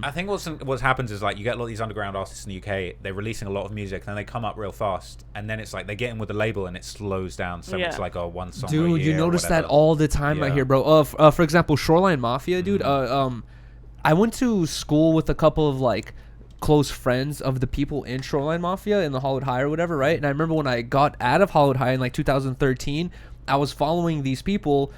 I think what's happens is like you get a lot of these underground artists in the UK. They're releasing a lot of music, and then they come up real fast, and then it's like they get in with the label, and it slows down. So it's like one song. Dude, a year you notice or that whatever. all the time out here, bro. For example, Shoreline Mafia, dude. I went to school with a couple of like close friends of the people in Shoreline Mafia in the Hollywood High or whatever, right? And I remember when I got out of Hollywood High in like 2013, I was following these people.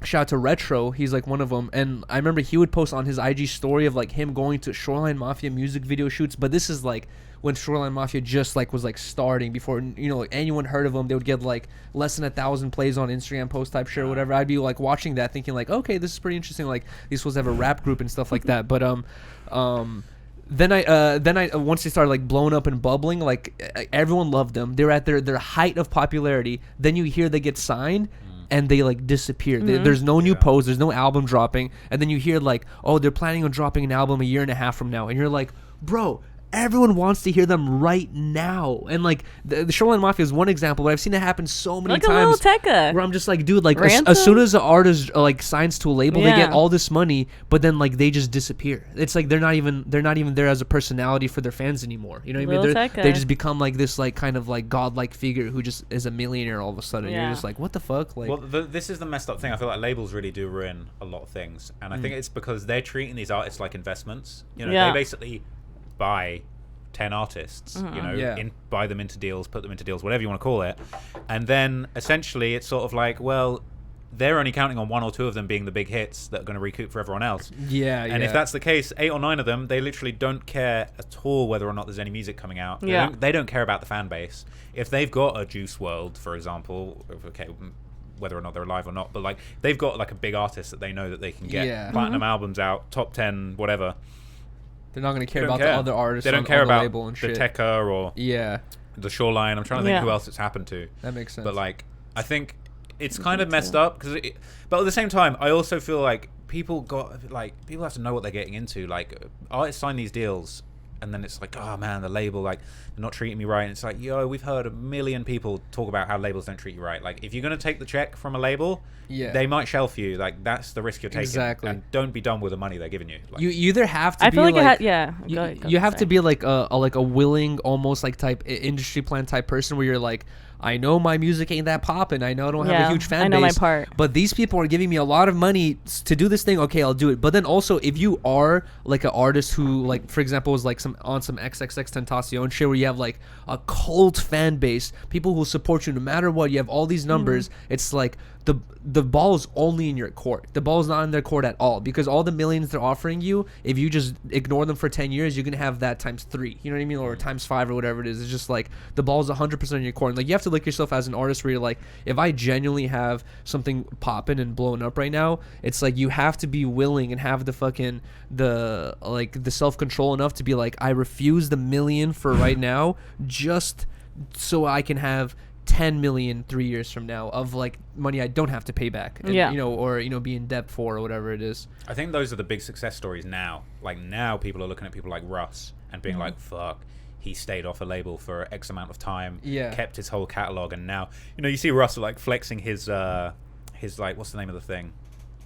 Shout out to Retro, he's like one of them, and I remember he would post on his IG story of like him going to Shoreline Mafia music video shoots. But this is like when Shoreline Mafia just like was like starting, before anyone heard of them. They would get like less than 1,000 plays on Instagram post type shit or whatever. I'd be like watching that thinking like, okay, this is pretty interesting, like these supposed to have a rap group and stuff like that. But then I once they started like blowing up and bubbling, like everyone loved them. They're at their height of popularity. Then you hear they get signed and they like disappear. There's no new post, there's no album dropping, and then you hear like, oh, they're planning on dropping an album a year and a half from now, and you're like, bro, everyone wants to hear them right now. And like the Shoreline Mafia is one example, but I've seen it happen so many like times. a little Tekka. Where I'm just like, dude, like Ransom? as soon as the artist like signs to a label, they Yeah. get all this money, but then like they just disappear. It's like they're not even there as a personality for their fans anymore. You know what I mean? Lil They Tekka. just become like this like kind of like godlike figure who just is a millionaire all of a sudden. Yeah. You're just like, what the fuck? Like, Well, this is the messed up thing. I feel like labels really do ruin a lot of things, and I think it's because they're treating these artists like investments. Yeah. They basically buy 10 artists, buy them into deals, put them into deals, whatever you want to call it, and then essentially it's sort of like, well, they're only counting on one or two of them being the big hits that are going to recoup for everyone else. and if that's the case, 8 or 9 of them, they literally don't care at all whether or not there's any music coming out. They don't care about the fan base. If they've got a Juice WRLD, for example, whether or not they're alive or not, but like they've got like a big artist that they know that they can get platinum albums out, top 10, whatever. they're not gonna care about the other artists. They don't on care the about label and the shit. Tekka or the Shoreline. I'm trying to think who else it's happened to. That makes sense. But like, I think it's kind of messed up because, but at the same time, I also feel like people have to know what they're getting into. Like, artists sign these deals, and then it's like, oh man, the label, like, they're not treating me right. And it's like, yo, we've heard a million people talk about how labels don't treat you right. Like, if you're gonna take the check from a label, they might shelf you. Like, that's the risk you're taking. Exactly. And don't be done with the money they're giving you. Like, you either have to I be feel like like, you have to be like a willing, almost like type industry plan type person where you're like, I know my music ain't that poppin'. I know I don't have a huge fan base. I know my part. But these people are giving me a lot of money to do this thing. Okay, I'll do it. But then also, if you are like an artist who, like, for example, is like some XXX Tentacion shit, where you have like a cult fan base, people who support you no matter what, you have all these numbers. It's like the ball is only in your court. The ball is not in their court at all, because all the millions they're offering you, if you just ignore them for 10 years, you're gonna have that times 3. You know what I mean? Or times 5 or whatever it is. It's just like the ball is 100% in your court. And like, you have to look yourself as an artist where you're like, if I genuinely have something popping and blowing up right now, it's like you have to be willing and have the fucking the self-control enough to be like, I refuse the million for right now, just so I can have 10 million 3 years from now of like money I don't have to pay back, and, or be in debt for, or whatever it is. I think those are the big success stories now. Like, now people are looking at people like Russ and being like, fuck, he stayed off a label for X amount of time, kept his whole catalog, and now you see Russ like flexing his like, what's the name of the thing,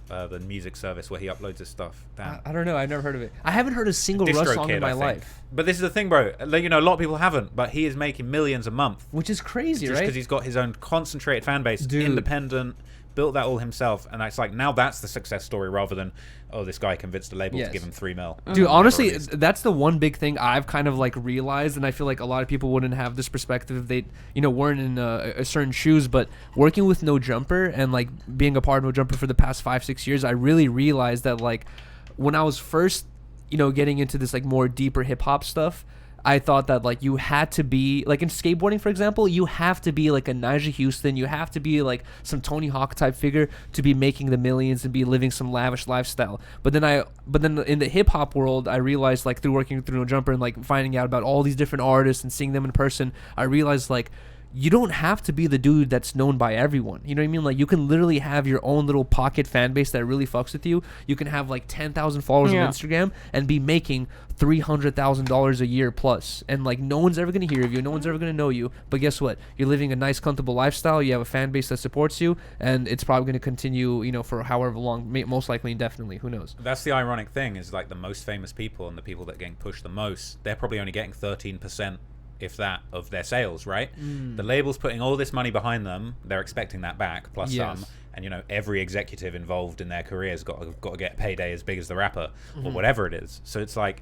the music service where he uploads his stuff. Damn. I don't know, I've never heard of it. I haven't heard a single Russ song in my life. But this is the thing, bro, like, a lot of people haven't, but he is making millions a month, which is crazy, just right? because he's got his own concentrated fan base, independent, built that all himself. And it's like, now that's the success story, rather than, oh, this guy convinced a label to give him 3 mil. Dude, honestly, that's the one big thing I've kind of like realized, and I feel like a lot of people wouldn't have this perspective if they weren't in a certain shoes. But working with No Jumper and like being a part of No Jumper for the past 5-6 years, I really realized that like when I was first getting into this like more deeper hip hop stuff, I thought that like you had to be like in skateboarding, for example, you have to be like a Nyjah Houston, you have to be like some Tony Hawk type figure to be making the millions and be living some lavish lifestyle. But then in the hip hop world, I realized, like, through working through No Jumper and like finding out about all these different artists and seeing them in person, I realized like you don't have to be the dude that's known by everyone. You know what I mean? Like, you can literally have your own little pocket fan base that really fucks with you. You can have like 10,000 followers on Instagram and be making $300,000 a year plus, and like no one's ever gonna hear of you, no one's ever gonna know you. But guess what? You're living a nice, comfortable lifestyle. You have a fan base that supports you, and it's probably gonna continue, you know, for however long, most likely indefinitely. Who knows? That's the ironic thing, is like the most famous people and the people that are getting pushed the most, they're probably only getting 13%, if that, of their sales, right? The label's putting all this money behind them, they're expecting that back plus some, and you know, every executive involved in their career's got to get payday as big as the rapper or whatever it is. So it's like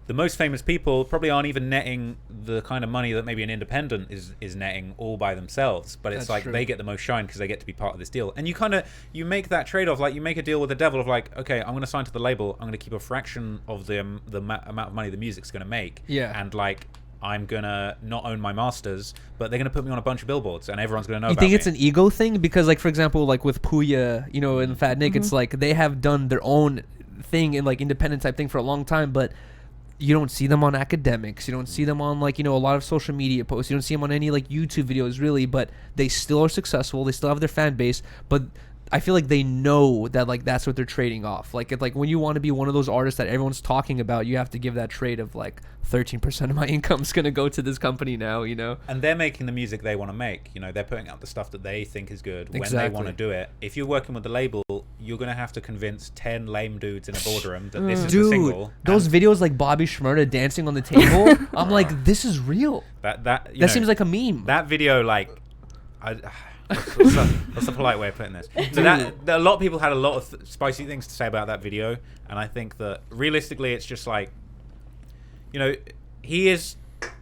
the most famous people probably aren't even netting the kind of money that maybe an independent is netting all by themselves, but it's like they get the most shine because they get to be part of this deal. And you make that trade-off, like you make a deal with the devil of like, okay, I'm going to sign to the label, I'm going to keep a fraction of the amount of money the music's going to make, and like I'm gonna not own my masters, but they're gonna put me on a bunch of billboards, and everyone's gonna know. You about think me. it's an ego thing? Because, like, for example, like with Puya, you know, and Fat Nick, it's like they have done their own thing and like independent type thing for a long time, but you don't see them on academics. You don't see them on, like, you know, a lot of social media posts. You don't see them on any like YouTube videos really, but they still are successful. They still have their fan base, but I feel like they know that like that's what they're trading off. Like, if, like when you want to be one of those artists that everyone's talking about, you have to give that trade of like 13% of my income's gonna go to this company now, you know. And they're making the music they want to make. You know, they're putting out the stuff that they think is good when they want to do it. If you're working with the label, you're gonna have to convince 10 lame dudes in a boardroom that this is the single. Those videos like Bobby Shmurda dancing on the table, I'm like, this is real. That seems like a meme. That video, like, what's the polite way of putting this? So a lot of people had a lot of spicy things to say about that video, and I think that realistically, it's just like, you know, he is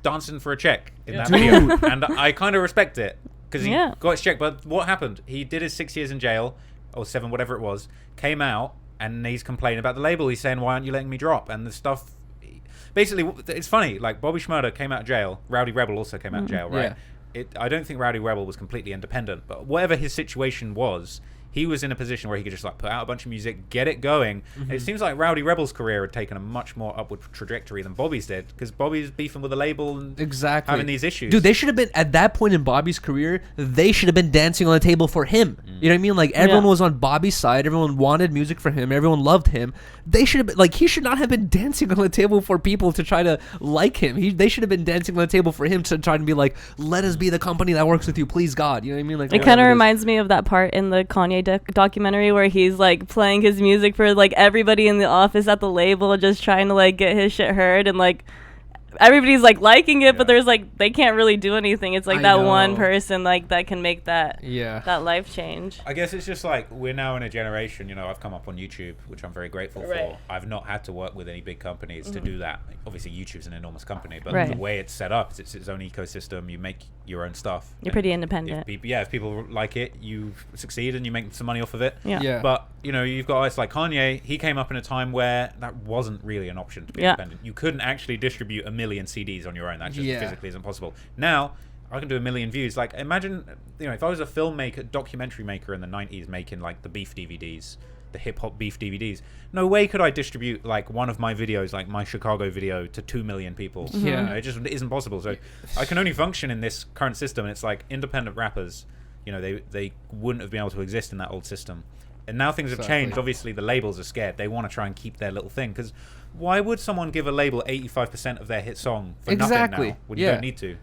dancing for a check in that video, and I kind of respect it because he got his check. But what happened? He did his 6 years in jail or 7, whatever it was. Came out and he's complaining about the label. He's saying, "Why aren't you letting me drop?" And the stuff. Basically, it's funny. Like Bobby Shmurda came out of jail. Rowdy Rebel also came out of jail, right? I don't think Rowdy Rebel was completely independent, but whatever his situation was, he was in a position where he could just like put out a bunch of music, get it going. It seems like Rowdy Rebel's career had taken a much more upward trajectory than Bobby's did, because Bobby's beefing with the label and having these issues. Dude, they should have been, at that point in Bobby's career, they should have been dancing on the table for him. You know what I mean? Like, everyone was on Bobby's side. Everyone wanted music for him. Everyone loved him. They should have been, like, he should not have been dancing on the table for people to try to like him. They should have been dancing on the table for him to try to be like, let us be the company that works with you, please God. You know what I mean? Like, it kind of reminds me of that part in the Kanye documentary where he's like playing his music for like everybody in the office at the label, just trying to like get his shit heard, and like everybody's like liking it, but there's like they can't really do anything. It's like that one person like that can make that that life change. I guess it's just like we're now in a generation, you know, I've come up on YouTube, which I'm very grateful for. I've not had to work with any big companies to do that. Obviously YouTube's an enormous company, but the way it's set up, it's its own ecosystem. You make your own stuff. You're pretty independent. If people like it, you succeed and you make some money off of it. Yeah. But you know, you've got artists like Kanye. He came up in a time where that wasn't really an option to be independent. You couldn't actually distribute 1 million CDs on your own. That just physically isn't possible. Now I can do 1 million views. Like, imagine, you know, if I was a filmmaker, documentary maker in the 90s, making like the beef DVDs, the hip hop beef DVDs. No way could I distribute like one of my videos, like my Chicago video, to 2 million people. You know, it just isn't possible. So I can only function in this current system, and it's like independent rappers, you know, they wouldn't have been able to exist in that old system. And now things have changed. Obviously, the labels are scared. They want to try and keep their little thing, because why would someone give a label 85% of their hit song for nothing now when you don't need to?